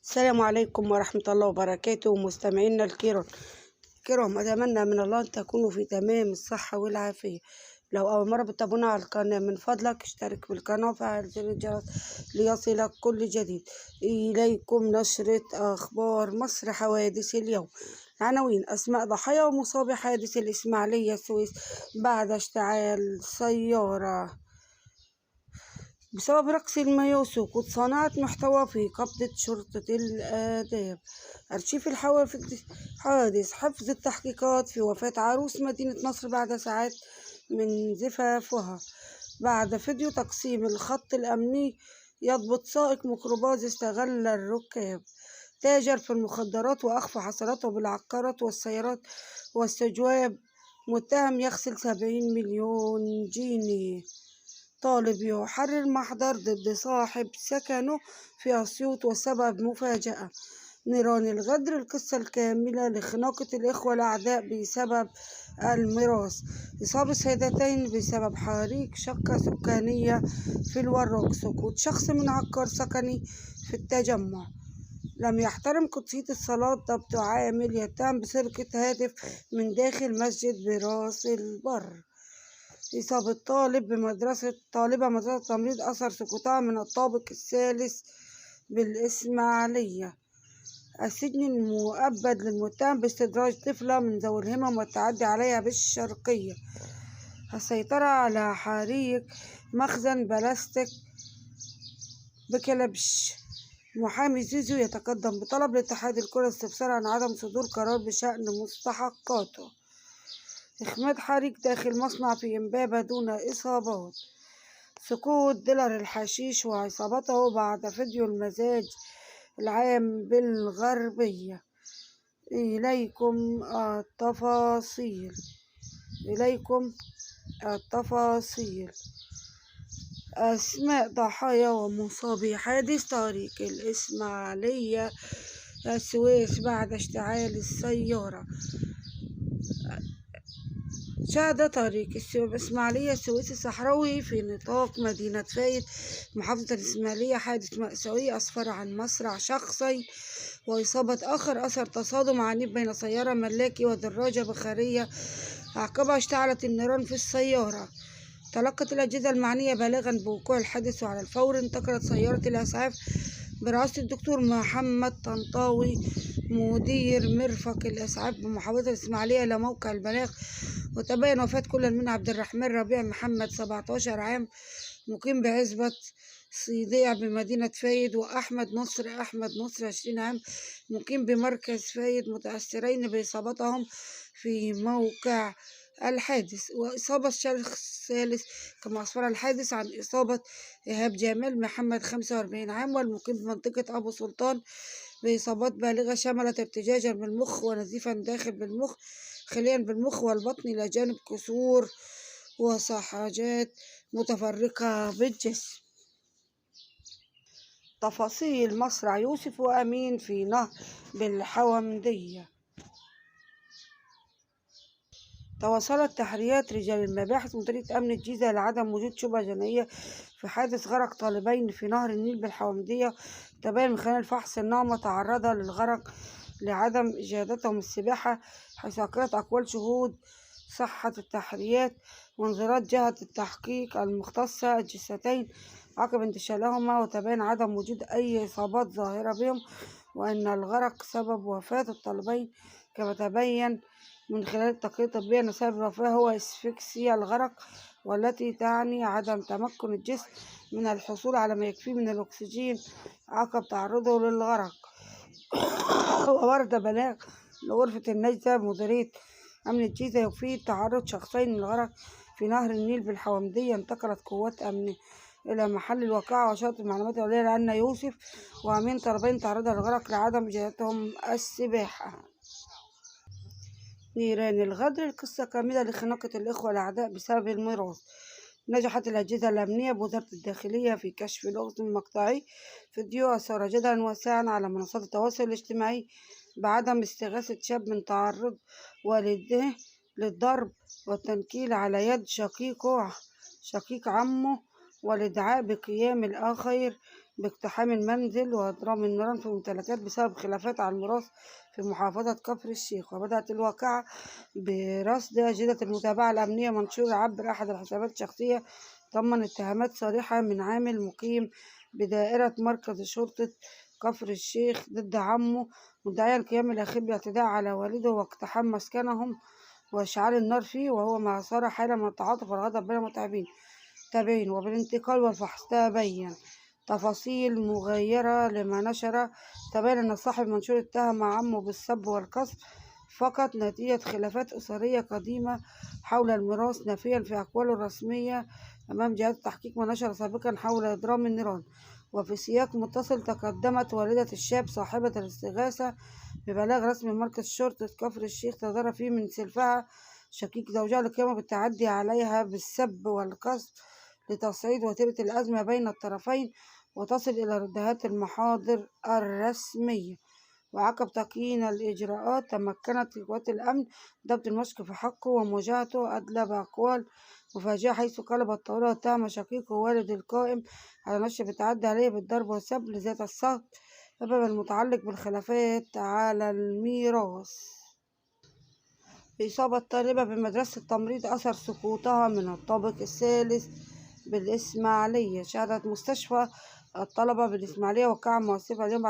السلام عليكم ورحمة الله وبركاته مستمعينا الكرام، أتمنى من الله أن تكونوا في تمام الصحة والعافية. لو أول مرة بتتابعونا على القناة من فضلك اشترك بالقناة وفعل زر الجرس ليصلك كل جديد. إليكم نشرة أخبار مصر حوادث اليوم. عناوين: أسماء ضحايا ومصابي حادث الإسماعيلية السويس بعد اشتعال سيارة بسبب رقص المايو. سقوط صانعة محتوى في قبضة شرطة الآداب. أرشيف حوادث حفظ التحقيقات في وفاة عروس مدينة نصر بعد ساعات من زفافها. بعد فيديو تقسيم الخط الأمني يضبط سائق ميكروباص استغل الركاب. تاجر في المخدرات وأخفى حصلاته بالعقارات والسيارات واستجواب متهم يغسل 70 مليون جنيه. طالب يحرر محضر ضد صاحب سكنه في أسيوط وسبب مفاجأة. نيران الغدر القصة الكاملة لخناقة الإخوة الأعداء بسبب الميراث. إصابة سيدتين بسبب حريق شقة سكانية في الوراق. سقوط شخص من عقار سكني في التجمع. لم يحترم قدسية الصلاة. ضبط عامل يتهم بسرقة هاتف من داخل مسجد براس البر. إصابة طالبة مدرسة تمريض أثر سقوطها من الطابق الثالث بالإسماعيلية. السجن المؤبد للمتهم باستدراج طفلة من ذوي الهمم والتعدي عليها بالشرقية. السيطرة على حريق مخزن بلاستيك بكلبش. محامي زيزو يتقدم بطلب لاتحاد الكرة استفسار عن عدم صدور قرار بشأن مستحقاته. إخماد حريق داخل مصنع في إمبابة دون إصابات. سقوط ديلر الحشيش وعصابته بعد فيديو المزاج العام بالغربية. إليكم التفاصيل. أسماء ضحايا ومصابي حادث طريق الإسماعيلية السويس بعد اشتعال السيارة. شهد طريق الإسماعيلية السويس الصحراوي في نطاق مدينة فايد محافظة الإسماعيلية حادث مأساوي أسفر عن مصرع شخصين وإصابة آخر أثر تصادم عنيف بين سيارة ملاكي ودراجة بخارية عقبها اشتعلت النيران في السيارة. تلقت الأجهزة المعنية بلاغا بوقوع الحادث وعلى الفور انتقلت سيارة الإسعاف برئاسة الدكتور محمد طنطاوي مدير مرفق الإسعاف بمحافظة الإسماعيلية إلى موقع البلاغ. وتبين وفاة كل من عبد الرحمن ربيع محمد 17 عام مقيم بعزبة صيديع بمدينة فايد وأحمد نصر 20 عام مقيم بمركز فايد متأثرين بإصابتهم في موقع الحادث. وإصابة شخص ثالث كما أسفر الحادث عن إصابة إيهاب جمال محمد 45 عام والمقيم بمنطقة أبو سلطان بإصابات بالغة شملت ارتجاجا بالمخ ونزيفا داخل بالمخ خليا بالمخ والبطن إلى جانب كسور وصحاجات متفرقة بالجسم. تفاصيل مصرع يوسف وأمين في نهر بالحومدية. تواصلت تحريات رجال المباحث مديرية أمن الجيزة لعدم وجود شبهة جنائية في حادث غرق طالبين في نهر النيل بالحومدية. تبين من خلال الفحص أنهما تعرضا للغرق لعدم إجادتهم السباحة، حيث أكدت أقوال شهود صحة التحريات وانظارات جهة التحقيق المختصة الجثتين عقب انتشالهما، وتبين عدم وجود أي إصابات ظاهرة بهم، وأن الغرق سبب وفاة الطالبين كما تبين من خلال التقرير الطبي أن سبب الوفاة هو اسفكسيا الغرق، والتي تعني عدم تمكن الجسم من الحصول على ما يكفيه من الأكسجين عقب تعرضه للغرق. وورد بلاغ لغرفة النجدة بمديرية أمن الجيزة يفيد تعرض شخصين للغرق في نهر النيل بالحومدية. انتقلت قوات أمن إلى محل الواقعة وشرطت المعلومات الأولية لأن يوسف وأمين طالبين تعرضا للغرق لعدم إجادتهم السباحة. نيران الغدر القصة كاملة لخناقة الإخوة الأعداء بسبب الميراث. نجحت الأجهزة الأمنية بوزارة الداخلية في كشف لغز مقطعي فيديو أثار جدلا واسعا على منصات التواصل الاجتماعي بعدم استغاثة شاب من تعرض والده للضرب والتنكيل على يد شقيق عمه والادعاء بقيام الآخر باقتحام المنزل وإضرام النيران في الممتلكات بسبب خلافات على الميراث في محافظة كفر الشيخ. وبدأت الواقعة برصد أجهزة المتابعة الأمنية منشور عبر أحد الحسابات الشخصية ضمن اتهامات صريحة من عامل مقيم بدائرة مركز شرطة كفر الشيخ ضد عمه، مدعيا القيام الأخير بالاعتداء على والده واقتحام مسكنهم وإشعال النار فيه، وهو ما أثار حالة من التعاطف والغضب بين المتابعين. وبالانتقال والفحص تبين تفاصيل مغايرة لما نشر. تبين أن صاحب المنشور اتهم عمه بالسب والقذف فقط نتيجة خلافات أسرية قديمة حول الميراث، نافيا في أقواله الرسمية أمام جهاز التحقيق ما نشر سابقا حول إضرام النيران. وفي سياق متصل تقدمت والدة الشاب صاحبة الاستغاثة ببلاغ رسمي من مركز شرطة كفر الشيخ تظاهر فيه من سلفها شكيك زوجها للقيام بالتعدي عليها بالسب والقذف لتصعيد وتيرة الأزمة بين الطرفين وتصل إلى ردهات المحاضر الرسمية. وعقب تقييم الإجراءات تمكنت قوات الأمن ضبط المشك في حقه ومواجهته أدلى بأقوال مفاجئة، حيث قلب الطاولة واتهم شقيقه والد القائم على نشر بالتعدي عليه بالضرب والسب لذات الصوت سبب المتعلق بالخلافات على الميراث. إصابة طالبة بمدرسة التمريض أثر سقوطها من الطابق الثالث بالإسماعيلية. شهدت مستشفى الطلبة بالإسماعيلية وقعة مؤسفة اليوم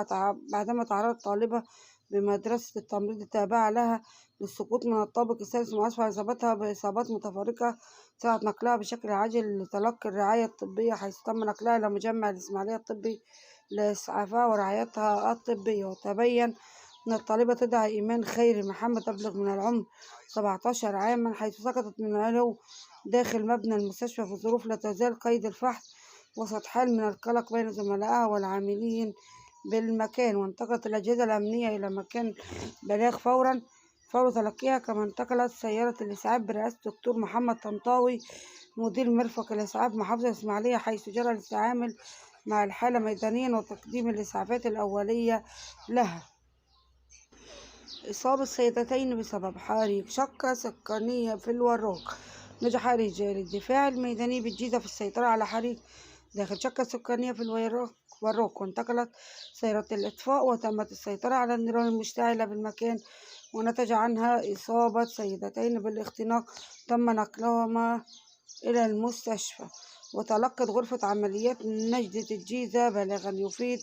بعدما تعرضت طالبة بمدرسة التمريض التابعة لها للسقوط من الطابق الثالث مؤسفة إصابتها بإصابات متفرقة ساعة نقلها بشكل عاجل لتلقي الرعاية الطبية، حيث تم نقلها إلى مجمع الإسماعيلية الطبي لإسعافها ورعايتها الطبية. وتبين أن الطالبة تدعى إيمان خيري محمد تبلغ من العمر 17 عاما، حيث سقطت من العلو داخل مبنى المستشفى في ظروف لا تزال قيد الفحص وسط حال من القلق بين زملائها والعاملين بالمكان. وانتقلت الأجهزة الأمنية إلى مكان البلاغ فور تلقيها، كما انتقلت سيارة الإسعاف برئاسة الدكتور محمد طنطاوي مدير مرفق الإسعاف محافظة الإسماعيلية، حيث جرى التعامل مع الحالة ميدانيا وتقديم الإسعافات الأولية لها. إصابة سيدتين بسبب حريق شقة سكنية في الوراق. نجح رجال الدفاع الميداني بالجيزة في السيطرة على حريق داخل شقة سكانية في الوراق، وانتقلت سيارات الإطفاء وتمت السيطرة على النيران المشتعلة بالمكان، ونتج عنها إصابة سيدتين بالاختناق تم نقلهما إلى المستشفى. وتلقت غرفة عمليات نجدة الجيزة بلاغا يفيد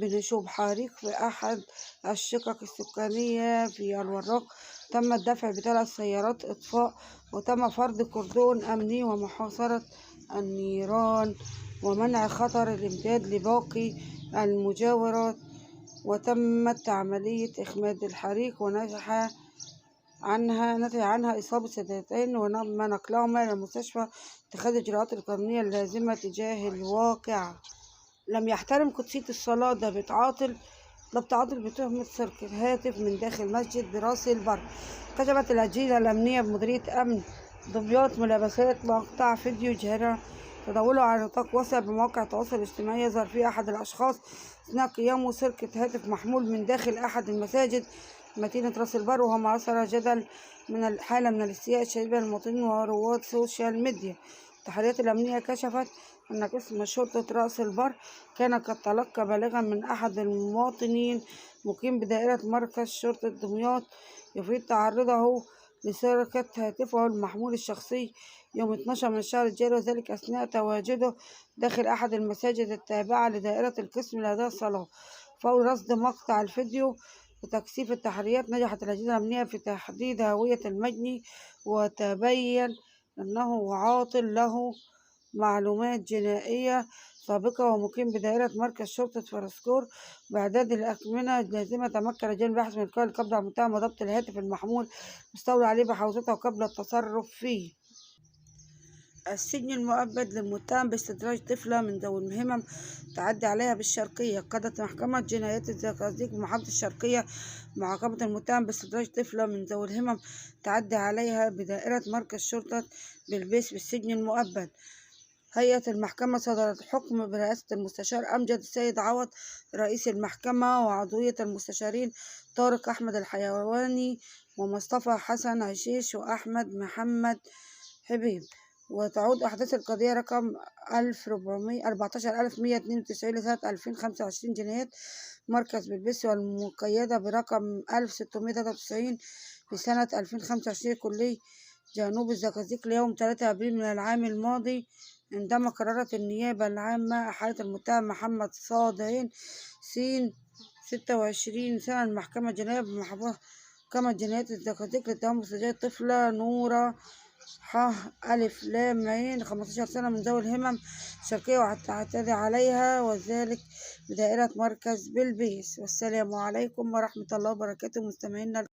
بنشوب حريق في أحد الشقق السكانية في الوراق. تم الدفع ب3 سيارات إطفاء وتم فرض كردون أمني ومحاصرة النيران ومنع خطر الامتداد لباقي المجاورات. وتمت عملية إخماد الحريق ونتج عنها إصابة سيدتين وتم نقلهما إلى المستشفى اتخاذ الإجراءات القانونية اللازمة تجاه الواقعة. لم يحترم قدسية الصلاة ضابط عاطل بتهمة سرقة هاتف من داخل مسجد براس البر. كشفت الأجهزة الأمنية بمديرية أمن دمياط ملابسات مقطع فيديو يظهر تداوله على نطاق واسع بمواقع التواصل الاجتماعي يظهر فيه أحد الأشخاص أثناء قيامه سرقة هاتف محمول من داخل أحد المساجد مدينة راس البر، وهو ما أثار جدل من الحالة من الاستياء الشديد بين المواطنين ورواد السوشيال ميديا. التحريات الأمنية كشفت أن قسم شرطة راس البر كان قد تلقى بلاغا من أحد المواطنين مقيم بدائرة مركز شرطة دمياط يفيد تعرضه لسرقة هاتفه المحمول الشخصي يوم 12 من الشهر الجاري، وذلك أثناء تواجده داخل أحد المساجد التابعة لدائرة القسم لأداء الصلاة. فور رصد مقطع الفيديو وتكثيف التحريات نجحت الأجهزة الأمنية في تحديد هوية المجني، وتبين أنه عاطل له معلومات جنائية سابقة ومقيم بدائرة مركز شرطة فرسكور. بإعداد الأكمنة اللازمة تمكن رجال البحث من إلقاء القبض على المتهم وضبط الهاتف المحمول مستولى عليه بحوزته قبل التصرف فيه. السجن المؤبد للمتهم باستدراج طفلة من ذوي الهمم تعدي عليها بالشرقية. قضت محكمة جنايات الزقازيق بمحافظة الشرقية معاقبة المتهم باستدراج طفلة من ذوي الهمم تعدي عليها بدائرة مركز شرطة بلبيس بالسجن المؤبد. هيئة المحكمة صدرت حكم برئاسة المستشار أمجد السيد عوض رئيس المحكمة وعضوية المستشارين طارق أحمد الحيواني ومصطفى حسن عشيش وأحمد محمد حبيب. وتعود أحداث القضية رقم 14,192 لسنة 2025 جنايات مركز بلبيس، والمقيدة برقم 1693 لسنة 2025 كلية جنوب الزقازيق ليوم 3 أبريل من العام الماضي، عندما قررت النيابة العامة إحالة المتهم محمد صادق س 26 سنة المحكمة الجنائية بمحكمة جنايات الزقازيق للتهم بسجاير الطفلة نورة ألف لام عين 15 سنة من ذوي الهمم الشرقية واعتدى عليها، وذلك بدائرة مركز بلبيس. والسلام عليكم ورحمة الله وبركاته مستمعينا.